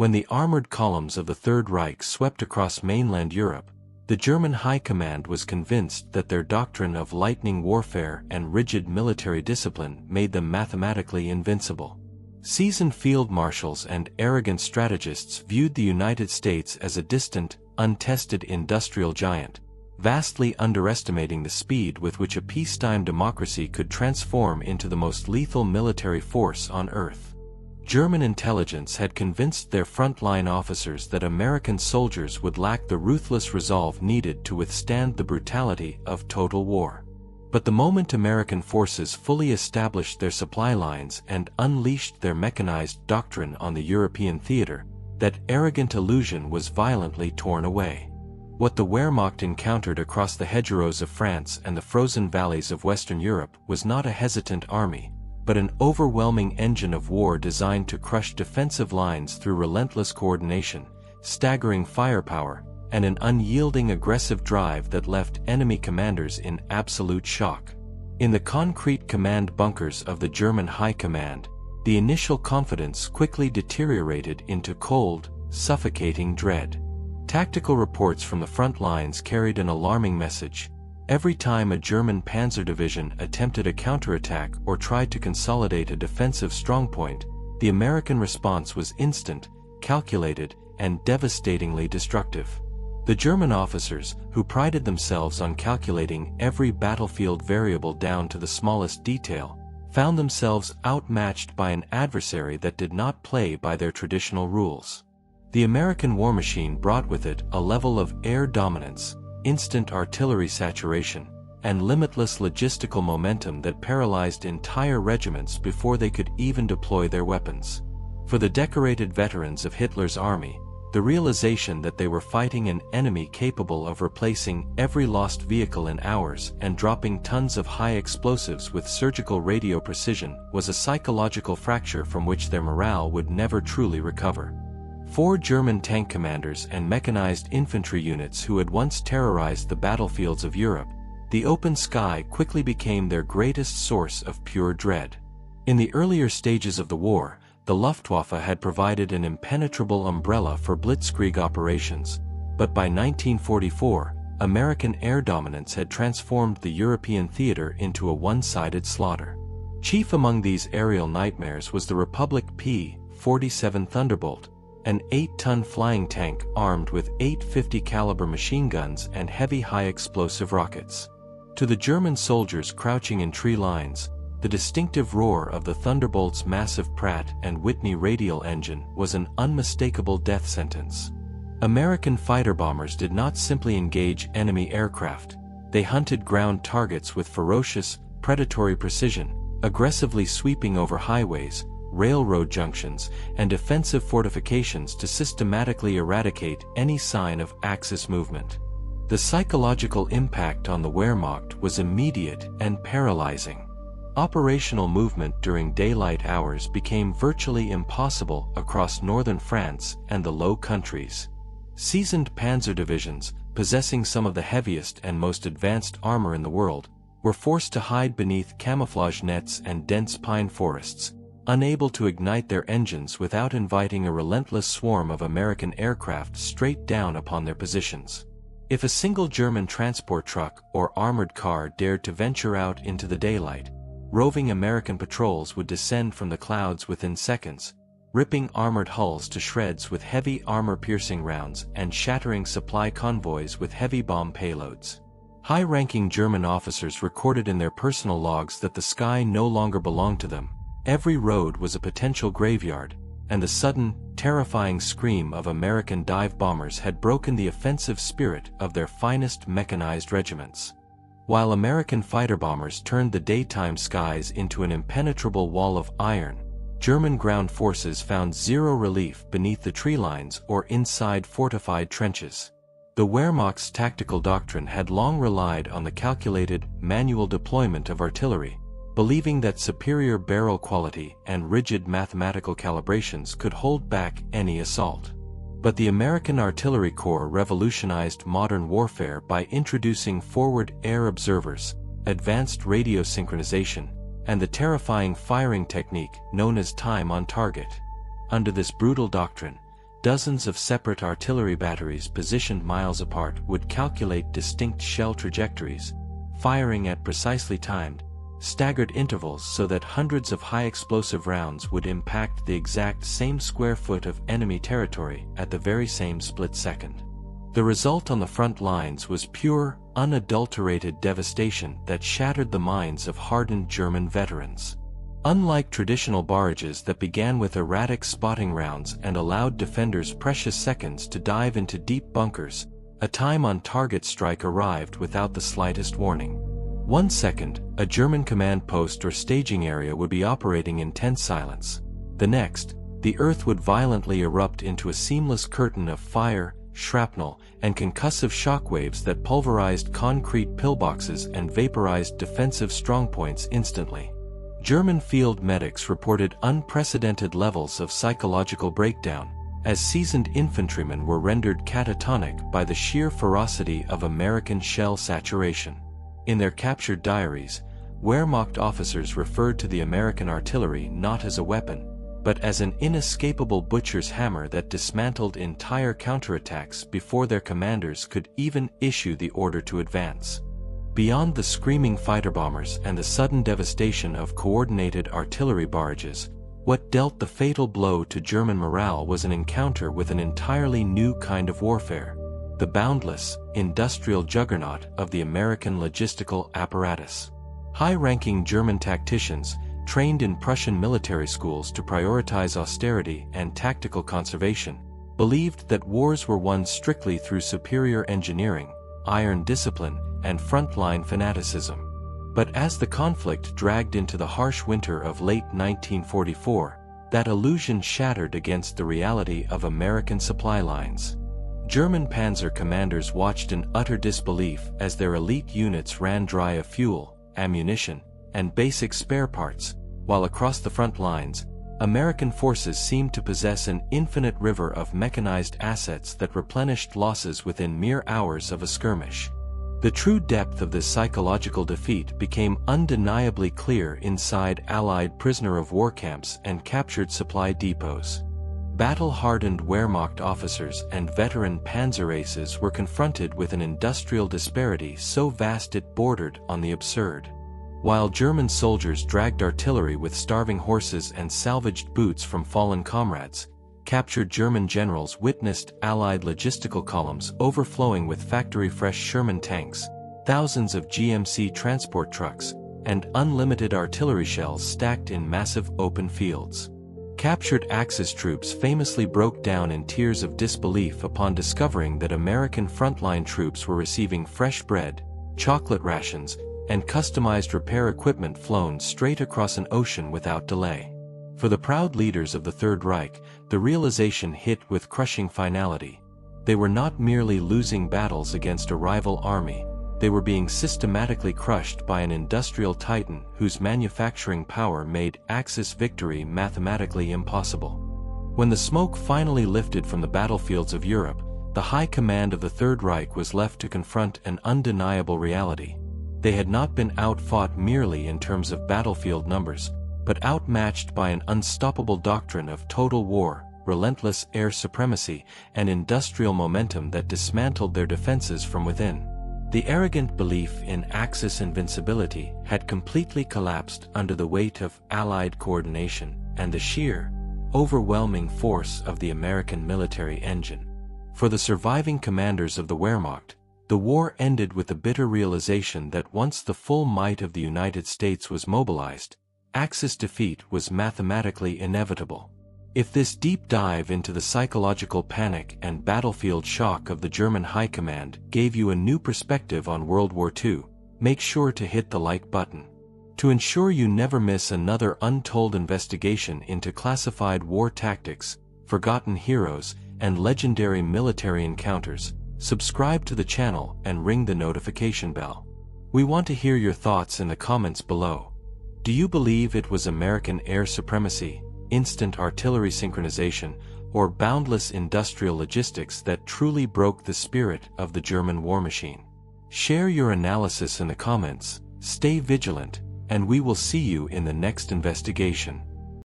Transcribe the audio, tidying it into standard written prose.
When the armored columns of the Third Reich swept across mainland Europe, the German High Command was convinced that their doctrine of lightning warfare and rigid military discipline made them mathematically invincible. Seasoned field marshals and arrogant strategists viewed the United States as a distant, untested industrial giant, vastly underestimating the speed with which a peacetime democracy could transform into the most lethal military force on Earth. German intelligence had convinced their frontline officers that American soldiers would lack the ruthless resolve needed to withstand the brutality of total war. But the moment American forces fully established their supply lines and unleashed their mechanized doctrine on the European theater, that arrogant illusion was violently torn away. What the Wehrmacht encountered across the hedgerows of France and the frozen valleys of Western Europe was not a hesitant army, but an overwhelming engine of war designed to crush defensive lines through relentless coordination, staggering firepower, and an unyielding aggressive drive that left enemy commanders in absolute shock. In the concrete command bunkers of the German High Command, the initial confidence quickly deteriorated into cold, suffocating dread. Tactical reports from the front lines carried an alarming message. Every time a German panzer division attempted a counterattack or tried to consolidate a defensive strongpoint, the American response was instant, calculated, and devastatingly destructive. The German officers, who prided themselves on calculating every battlefield variable down to the smallest detail, found themselves outmatched by an adversary that did not play by their traditional rules. The American war machine brought with it a level of air dominance, instant artillery saturation, and limitless logistical momentum that paralyzed entire regiments before they could even deploy their weapons. For the decorated veterans of Hitler's army, the realization that they were fighting an enemy capable of replacing every lost vehicle in hours and dropping tons of high explosives with surgical radio precision was a psychological fracture from which their morale would never truly recover. 4 German tank commanders and mechanized infantry units who had once terrorized the battlefields of Europe, the open sky quickly became their greatest source of pure dread. In the earlier stages of the war, the Luftwaffe had provided an impenetrable umbrella for blitzkrieg operations, but by 1944, American air dominance had transformed the European theater into a one-sided slaughter. Chief among these aerial nightmares was the Republic P-47 Thunderbolt, an 8-ton flying tank armed with 850 caliber machine guns and heavy high-explosive rockets. To the German soldiers crouching in tree lines, the distinctive roar of the Thunderbolt's massive Pratt & Whitney radial engine was an unmistakable death sentence. American fighter bombers did not simply engage enemy aircraft, they hunted ground targets with ferocious, predatory precision, aggressively sweeping over highways, railroad junctions, and defensive fortifications to systematically eradicate any sign of Axis movement. The psychological impact on the Wehrmacht was immediate and paralyzing. Operational movement during daylight hours became virtually impossible across northern France and the Low Countries. Seasoned panzer divisions, possessing some of the heaviest and most advanced armor in the world, were forced to hide beneath camouflage nets and dense pine forests, unable to ignite their engines without inviting a relentless swarm of American aircraft straight down upon their positions. If a single German transport truck or armored car dared to venture out into the daylight, roving American patrols would descend from the clouds within seconds, ripping armored hulls to shreds with heavy armor-piercing rounds and shattering supply convoys with heavy bomb payloads. High-ranking German officers recorded in their personal logs that the sky no longer belonged to them. Every road was a potential graveyard, and the sudden, terrifying scream of American dive bombers had broken the offensive spirit of their finest mechanized regiments. While American fighter bombers turned the daytime skies into an impenetrable wall of iron, German ground forces found zero relief beneath the tree lines or inside fortified trenches. The Wehrmacht's tactical doctrine had long relied on the calculated, manual deployment of artillery, believing that superior barrel quality and rigid mathematical calibrations could hold back any assault. But the American Artillery Corps revolutionized modern warfare by introducing forward air observers, advanced radio synchronization, and the terrifying firing technique known as time on target. Under this brutal doctrine, dozens of separate artillery batteries positioned miles apart would calculate distinct shell trajectories, firing at precisely timed, staggered intervals so that hundreds of high-explosive rounds would impact the exact same square foot of enemy territory at the very same split second. The result on the front lines was pure, unadulterated devastation that shattered the minds of hardened German veterans. Unlike traditional barrages that began with erratic spotting rounds and allowed defenders precious seconds to dive into deep bunkers, a time-on-target strike arrived without the slightest warning. 1 second, a German command post or staging area would be operating in tense silence. The next, the earth would violently erupt into a seamless curtain of fire, shrapnel, and concussive shockwaves that pulverized concrete pillboxes and vaporized defensive strongpoints instantly. German field medics reported unprecedented levels of psychological breakdown, as seasoned infantrymen were rendered catatonic by the sheer ferocity of American shell saturation. In their captured diaries, Wehrmacht officers referred to the American artillery not as a weapon, but as an inescapable butcher's hammer that dismantled entire counterattacks before their commanders could even issue the order to advance. Beyond the screaming fighter bombers and the sudden devastation of coordinated artillery barrages, what dealt the fatal blow to German morale was an encounter with an entirely new kind of warfare, the boundless, industrial juggernaut of the American logistical apparatus. High-ranking German tacticians, trained in Prussian military schools to prioritize austerity and tactical conservation, believed that wars were won strictly through superior engineering, iron discipline, and frontline fanaticism. But as the conflict dragged into the harsh winter of late 1944, that illusion shattered against the reality of American supply lines. German panzer commanders watched in utter disbelief as their elite units ran dry of fuel, ammunition, and basic spare parts, while across the front lines, American forces seemed to possess an infinite river of mechanized assets that replenished losses within mere hours of a skirmish. The true depth of this psychological defeat became undeniably clear inside Allied prisoner-of-war camps and captured supply depots. Battle-hardened Wehrmacht officers and veteran panzer aces were confronted with an industrial disparity so vast it bordered on the absurd. While German soldiers dragged artillery with starving horses and salvaged boots from fallen comrades, captured German generals witnessed Allied logistical columns overflowing with factory-fresh Sherman tanks, thousands of GMC transport trucks, and unlimited artillery shells stacked in massive open fields. Captured Axis troops famously broke down in tears of disbelief upon discovering that American frontline troops were receiving fresh bread, chocolate rations, and customized repair equipment flown straight across an ocean without delay. For the proud leaders of the Third Reich, the realization hit with crushing finality. They were not merely losing battles against a rival army, they were being systematically crushed by an industrial titan whose manufacturing power made Axis victory mathematically impossible. When the smoke finally lifted from the battlefields of Europe, the high command of the Third Reich was left to confront an undeniable reality. They had not been outfought merely in terms of battlefield numbers, but outmatched by an unstoppable doctrine of total war, relentless air supremacy, and industrial momentum that dismantled their defenses from within. The arrogant belief in Axis invincibility had completely collapsed under the weight of Allied coordination and the sheer, overwhelming force of the American military engine. For the surviving commanders of the Wehrmacht, the war ended with the bitter realization that once the full might of the United States was mobilized, Axis defeat was mathematically inevitable. If this deep dive into the psychological panic and battlefield shock of the German High Command gave you a new perspective on World War II, make sure to hit the like button. To ensure you never miss another untold investigation into classified war tactics, forgotten heroes, and legendary military encounters, subscribe to the channel and ring the notification bell. We want to hear your thoughts in the comments below. Do you believe it was American air supremacy, instant artillery synchronization, or boundless industrial logistics that truly broke the spirit of the German war machine? Share your analysis in the comments, stay vigilant, and we will see you in the next investigation.